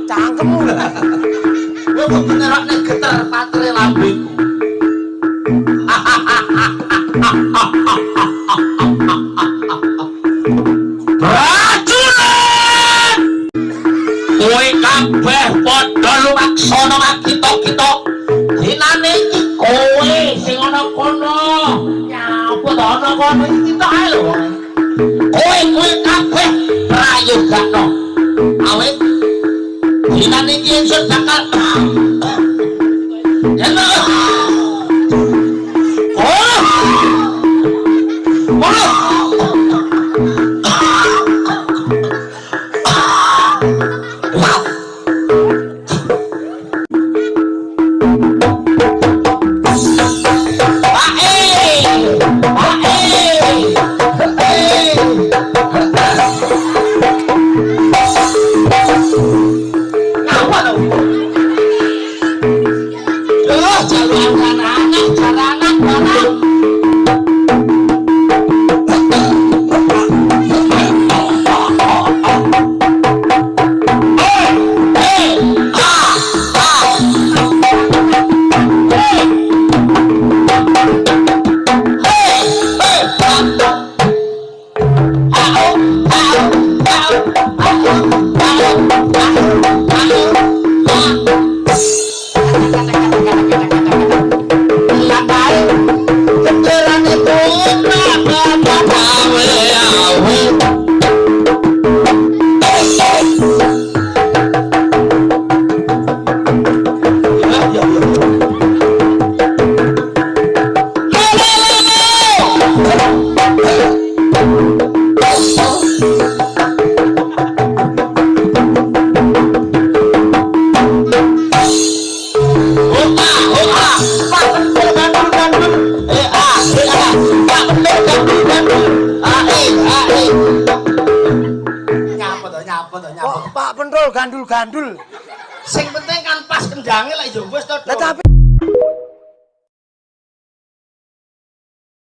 Cangkemmu. Kowe kok nyerakne getar patre lambeku. Prajurit! Kowe kabeh padha lumaksana makita-kita. Dinane iki kowe sing ana kono. Nyapa to ana kono iki tok ae lho. Kowe kabeh prayogakno. Awit dinane iki ingsun bakal Hello. Pak Penrol gandul-gandul. Sing penting kan pas kendange lek yo wis to. Lah tapi